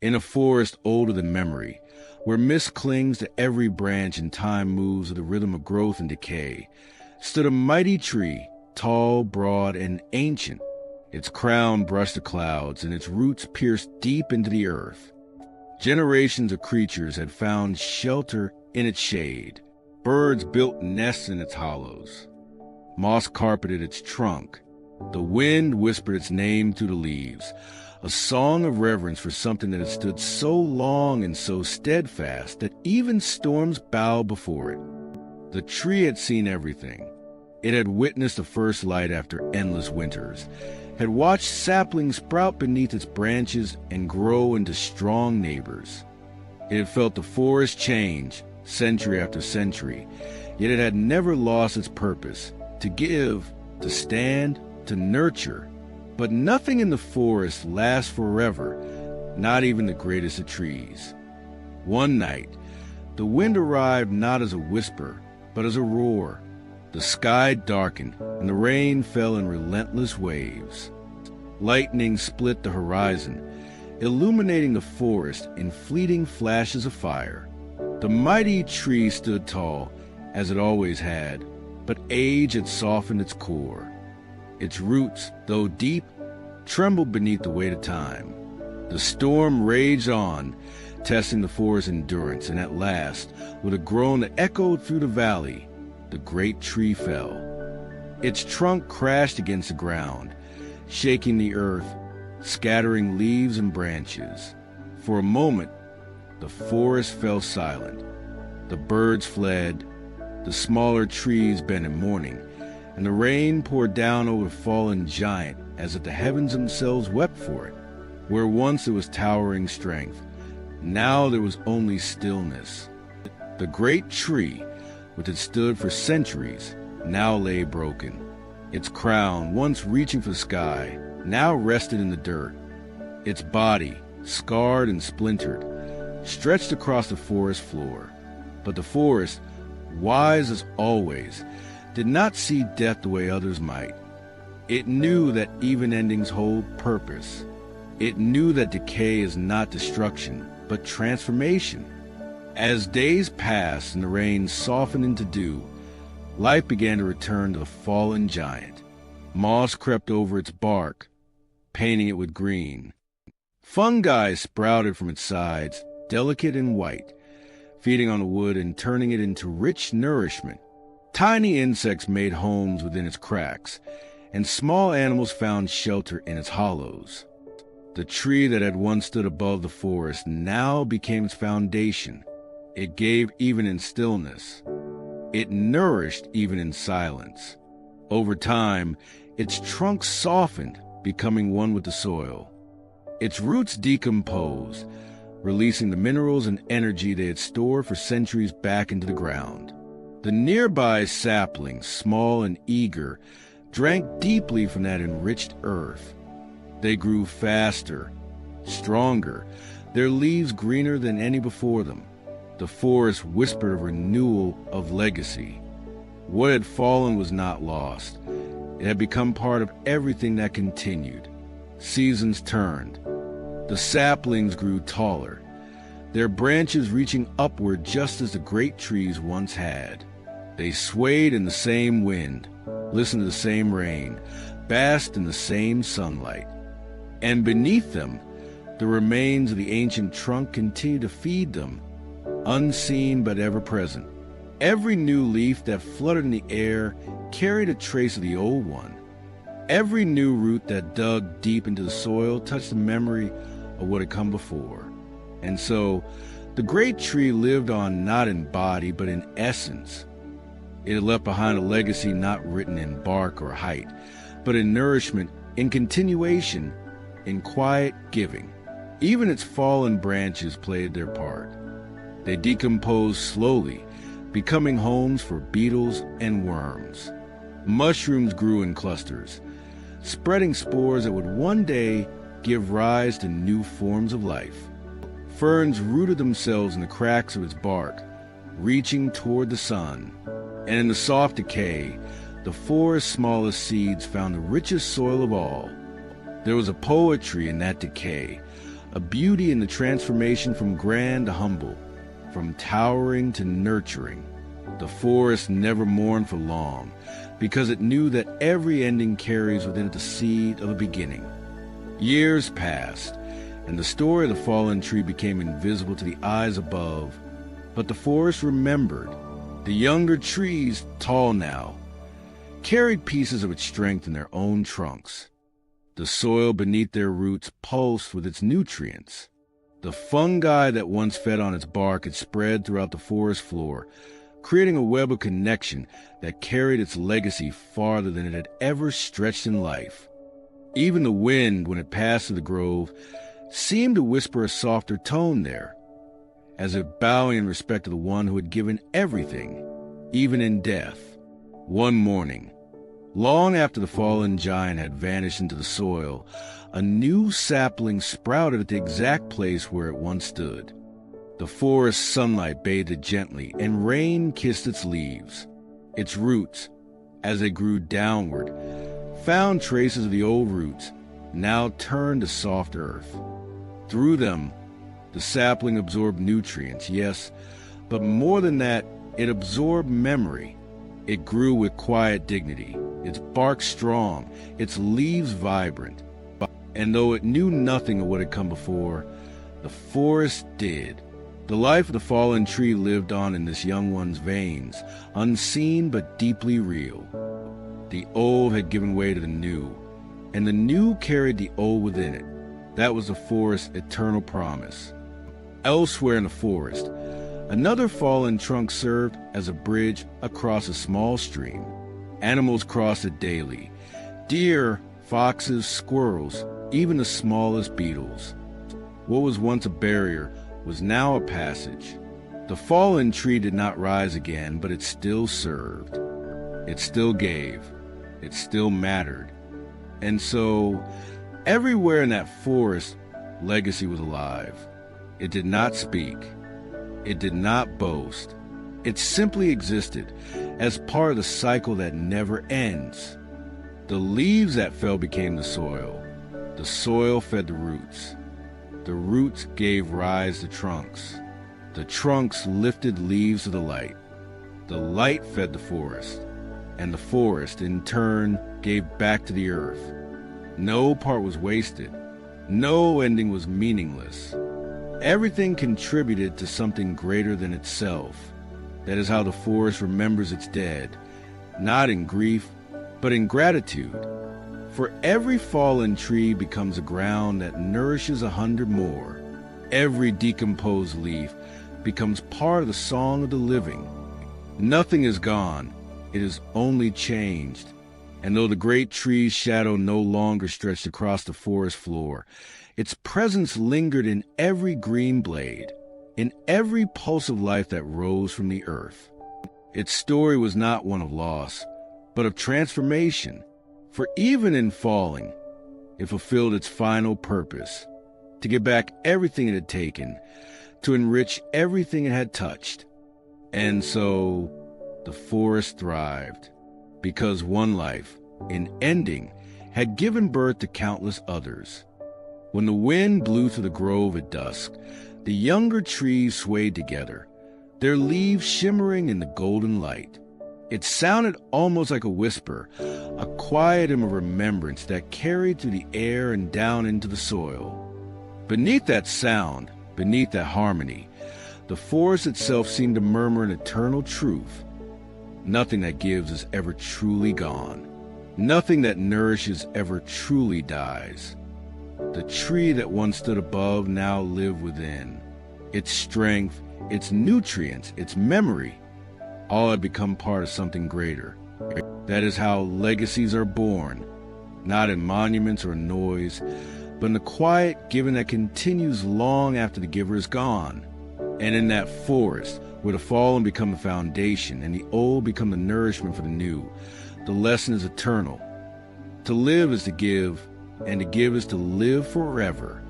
In a forest older than memory, where mist clings to every branch and time moves with the rhythm of growth and decay, stood a mighty tree, tall, broad, and ancient. Its crown brushed the clouds, and its roots pierced deep into the earth. Generations of creatures had found shelter in its shade. Birds built nests in its hollows. Moss carpeted its trunk. The wind whispered its name through the leaves, a song of reverence for something that had stood so long and so steadfast that even storms bowed before it. The tree had seen everything. It had witnessed the first light after endless winters, had watched saplings sprout beneath its branches and grow into strong neighbors. It had felt the forest change century after century, yet it had never lost its purpose: to give, to stand, to nurture. But nothing in the forest lasts forever, not even the greatest of trees. One night, the wind arrived not as a whisper, but as a roar. The sky darkened, and the rain fell in relentless waves. Lightning split the horizon, illuminating the forest in fleeting flashes of fire. The mighty tree stood tall, as it always had, but age had softened its core. Its roots, though deep, trembled beneath the weight of time. The storm raged on, testing the forest's endurance, and at last, with a groan that echoed through the valley, the great tree fell. Its trunk crashed against the ground, shaking the earth, scattering leaves and branches. For a moment, the forest fell silent. The birds fled, the smaller trees bent in mourning, and the rain poured down over the fallen giant as if the heavens themselves wept for it. Where once there was towering strength, now there was only stillness. The great tree, which had stood for centuries, now lay broken. Its crown, once reaching for the sky, now rested in the dirt. Its body, scarred and splintered, stretched across the forest floor. But the forest, wise as always, did not see death the way others might. It knew that even endings hold purpose. It knew that decay is not destruction, but transformation. As days passed and the rain softened into dew, life began to return to the fallen giant. Moss crept over its bark, painting it with green. Fungi sprouted from its sides, delicate and white, feeding on the wood and turning it into rich nourishment. Tiny insects made homes within its cracks, and small animals found shelter in its hollows. The tree that had once stood above the forest now became its foundation. It gave even in stillness. It nourished even in silence. Over time, its trunk softened, becoming one with the soil. Its roots decomposed, releasing the minerals and energy they had stored for centuries back into the ground. The nearby saplings, small and eager, drank deeply from that enriched earth. They grew faster, stronger, their leaves greener than any before them. The forest whispered of renewal, of legacy. What had fallen was not lost. It had become part of everything that continued. Seasons turned. The saplings grew taller, their branches reaching upward just as the great trees once had. They swayed in the same wind, listened to the same rain, basked in the same sunlight. And beneath them, the remains of the ancient trunk continued to feed them, unseen but ever present. Every new leaf that fluttered in the air carried a trace of the old one. Every new root that dug deep into the soil touched the memory of what had come before. And so, the great tree lived on not in body but in essence. It had left behind a legacy not written in bark or height, but in nourishment, in continuation, in quiet giving. Even its fallen branches played their part. They decomposed slowly, becoming homes for beetles and worms. Mushrooms grew in clusters, spreading spores that would one day give rise to new forms of life. Ferns rooted themselves in the cracks of its bark, reaching toward the sun. And in the soft decay, the forest's smallest seeds found the richest soil of all. There was a poetry in that decay, a beauty in the transformation from grand to humble, from towering to nurturing. The forest never mourned for long, because it knew that every ending carries within it the seed of a beginning. Years passed, and the story of the fallen tree became invisible to the eyes above, but the forest remembered. The younger trees, tall now, carried pieces of its strength in their own trunks. The soil beneath their roots pulsed with its nutrients. The fungi that once fed on its bark had spread throughout the forest floor, creating a web of connection that carried its legacy farther than it had ever stretched in life. Even the wind, when it passed through the grove, seemed to whisper a softer tone there, as if bowing in respect to the one who had given everything, even in death. One morning, long after the fallen giant had vanished into the soil, a new sapling sprouted at the exact place where it once stood. The forest sunlight bathed it gently, and rain kissed its leaves. Its roots, as they grew downward, found traces of the old roots, now turned to soft earth. Through them, the sapling absorbed nutrients, yes, but more than that, it absorbed memory. It grew with quiet dignity, its bark strong, its leaves vibrant. And though it knew nothing of what had come before, the forest did. The life of the fallen tree lived on in this young one's veins, unseen but deeply real. The old had given way to the new, and the new carried the old within it. That was the forest's eternal promise. Elsewhere in the forest, another fallen trunk served as a bridge across a small stream. Animals crossed it daily: deer, foxes, squirrels, even the smallest beetles. What was once a barrier was now a passage. The fallen tree did not rise again, but it still served. It still gave. It still mattered. And so, everywhere in that forest, legacy was alive. It did not speak. It did not boast. It simply existed as part of the cycle that never ends. The leaves that fell became the soil. The soil fed the roots. The roots gave rise to trunks. The trunks lifted leaves to the light. The light fed the forest. And the forest, in turn, gave back to the earth. No part was wasted. No ending was meaningless. Everything contributed to something greater than itself. That is how the forest remembers its dead, not in grief, but in gratitude. For every fallen tree becomes a ground that nourishes 100 more. Every decomposed leaf becomes part of the song of the living. Nothing is gone, it is only changed. And though the great tree's shadow no longer stretched across the forest floor, its presence lingered in every green blade, in every pulse of life that rose from the earth. Its story was not one of loss, but of transformation. For even in falling, it fulfilled its final purpose, to get back everything it had taken, to enrich everything it had touched. And so the forest thrived, because one life, in ending, had given birth to countless others. When the wind blew through the grove at dusk, the younger trees swayed together, their leaves shimmering in the golden light. It sounded almost like a whisper, a quiet hymn of remembrance that carried through the air and down into the soil. Beneath that sound, beneath that harmony, the forest itself seemed to murmur an eternal truth. Nothing that gives is ever truly gone. Nothing that nourishes ever truly dies. The tree that once stood above now lived within. Its strength, its nutrients, its memory, all had become part of something greater. That is how legacies are born, not in monuments or noise, but in the quiet giving that continues long after the giver is gone. And in that forest, where the fallen become the foundation and the old become the nourishment for the new, the lesson is eternal. To live is to give, and to give is to live forever.